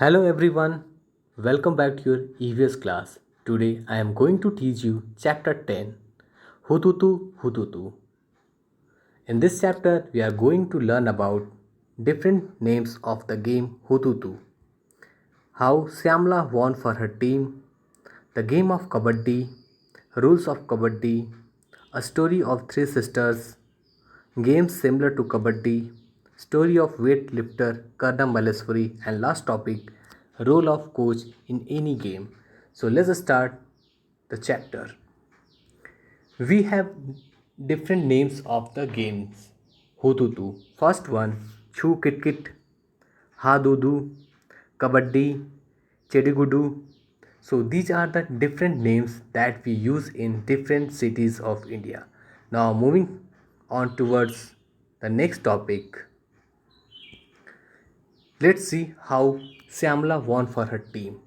Hello everyone, welcome back to your EVS class. Today I am going to teach you chapter 10 Hututu Hututu. In this chapter we are going to learn about different names of the game Hututu, how Syamla won for her team, the game of Kabaddi, rules of Kabaddi, a story of three sisters, games similar to Kabaddi, story of weightlifter Karna Maleswari, and last topic, role of coach in any game. So let's start the chapter. We have different names of the games. Hututu. First one, Chu Kit Kit, Hadudu, Kabaddi, Chedigudu. So these are the different names that we use in different cities of India. Now moving on towards the next topic, let's see how Syamla won for her team.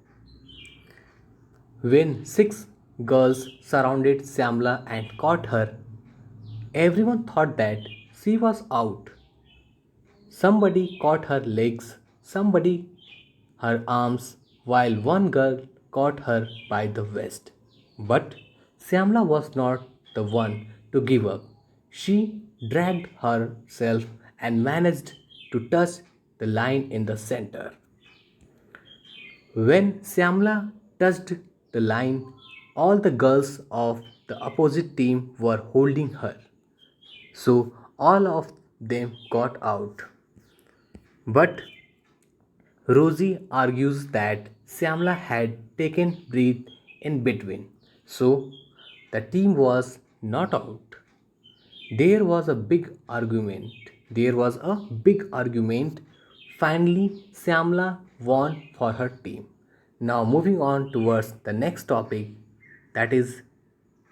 When six girls surrounded Syamla and caught her, everyone thought that she was out. Somebody caught her legs, somebody her arms, while one girl caught her by the waist. But Syamla was not the one to give up. She dragged herself and managed to touch the line in the center. When Syamla touched the line, all the girls of the opposite team were holding her. So all of them got out. But Rosie argues that Syamla had taken breath in between, so the team was not out. There was a big argument. There was a big argument. Finally, Syamla won for her team. Now, moving on towards the next topic, that is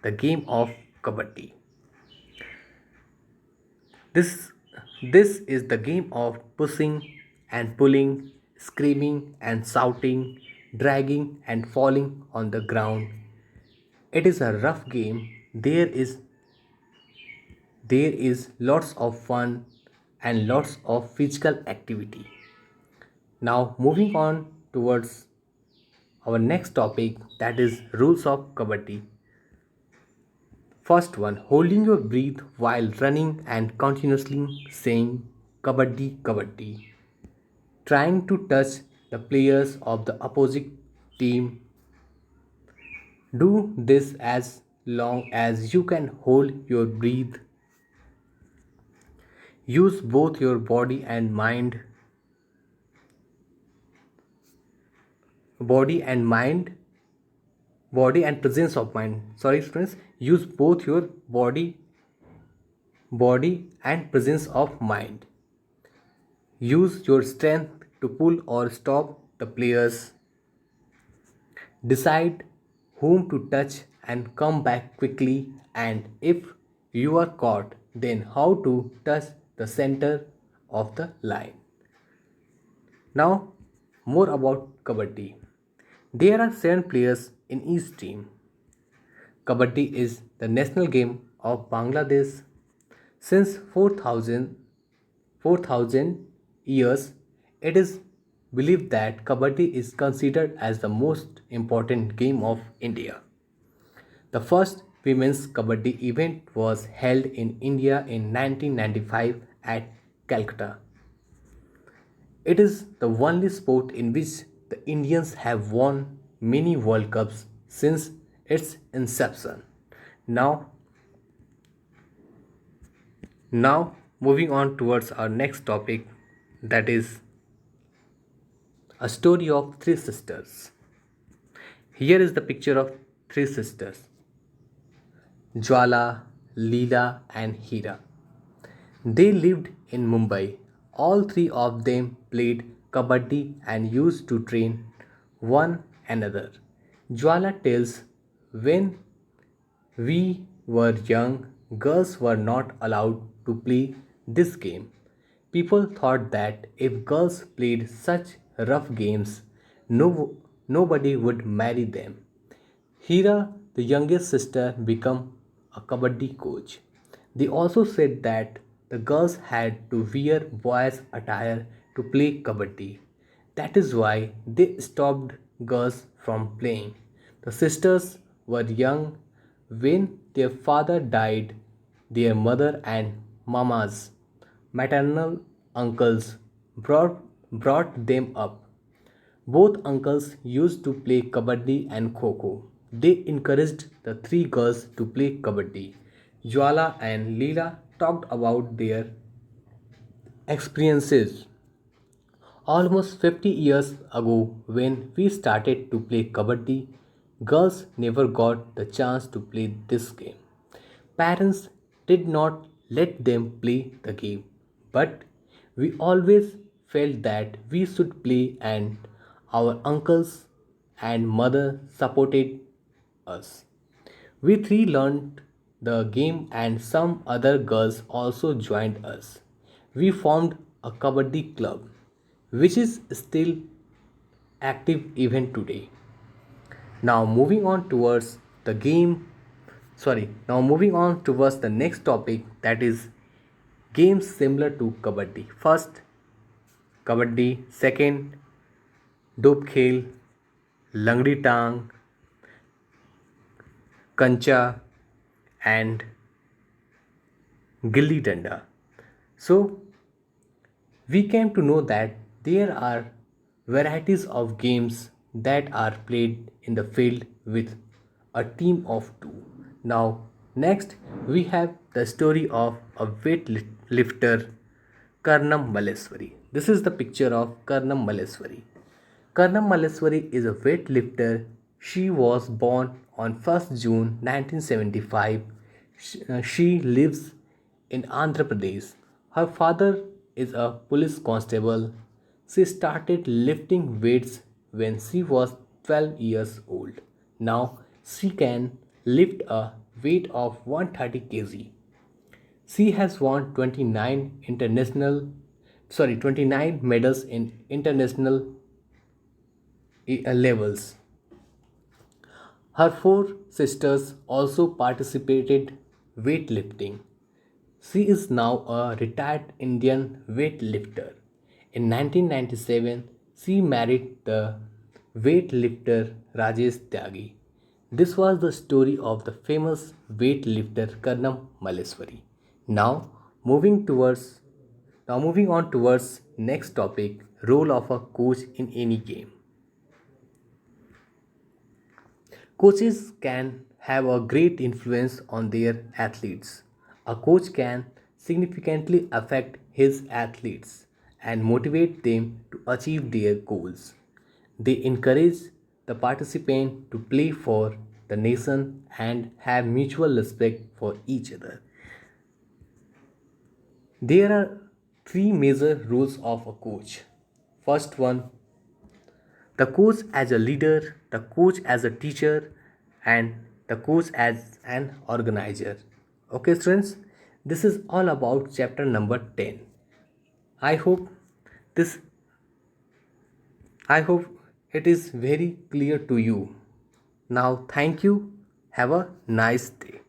the game of Kabaddi. This, this is the game of pushing and pulling, screaming and shouting, dragging and falling on the ground. It is a rough game. There is lots of fun and lots of physical activity. Now moving on towards our next topic, that is rules of Kabaddi. First one, holding your breath while running and continuously saying Kabaddi Kabaddi. Trying to touch the players of the opposite team. Do this as long as you can hold your breath. Use both your body and mind, body and presence of mind. Sorry, friends. Use both your body and presence of mind. Use your strength to pull or stop the players. Decide whom to touch and come back quickly, and if you are caught, then how to touch the center of the line. Now, more about Kabaddi. There are 7 players in each team. Kabaddi is the national game of Bangladesh. Since 4,000 years, it is believed that Kabaddi is considered as the most important game of India. The first women's Kabaddi event was held in India in 1995 at Calcutta. It is the only sport in which the Indians have won many World Cups since its inception. Now, now moving on towards our next topic, that is a story of three sisters. Here is the picture of three sisters, Jwala, Leela, and Hira. They lived in Mumbai. All three of them played kabaddi and used to train one another. Jwala tells, when we were young, girls were not allowed to play this game. People thought that if girls played such rough games, nobody would marry them. Hira, the youngest sister, became a kabaddi coach. They also said that the girls had to wear boys' attire to play kabaddi. That is why they stopped girls from playing. The sisters were young when their father died. Their mother and mamas, maternal uncles, brought them up. Both uncles used to play kabaddi and kho. They encouraged the three girls to play kabaddi. Jwala and Leela talked about their experiences. Almost 50 years ago, when we started to play kabaddi, girls never got the chance to play this game. Parents did not let them play the game, but we always felt that we should play, and our uncles and mother supported us. We three learned the game, and some other girls also joined us. We formed a kabaddi club, which is still active even today. Now moving on towards the game, now moving on towards the next topic, that is games similar to kabaddi. First, kabaddi. Second, dop khel, langdi tang, kancha, and gilli danda. So we came to know that there are varieties of games that are played in the field with a team of two. Now, next we have the story of a weightlifter, Karnam Maleswari. This is the picture of Karnam Maleswari. Karnam Maleswari is a weightlifter. She was born on 1st June 1975. She lives in Andhra Pradesh. Her father is a police constable. She started lifting weights when she was 12 years old. Now she can lift a weight of 130 kg. She has won 29 medals in international levels. Her four sisters also participated weightlifting. She is now a retired Indian weightlifter. In 1997, she married the weightlifter Rajesh Tyagi. This was the story of the famous weightlifter Karnam Maleswari. Now, moving towards moving on towards next topic, role of a coach in any game. Coaches can have a great influence on their athletes. A coach can significantly affect his athletes and motivate them to achieve their goals. They encourage the participant to play for the nation and have mutual respect for each other. There are three major roles of a coach. First one, the coach as a leader, the coach as a teacher, and the coach as an organizer. Okay, students, this is all about chapter number 10. I hope this I hope it is very clear to you. Now, thank you. Have a nice day.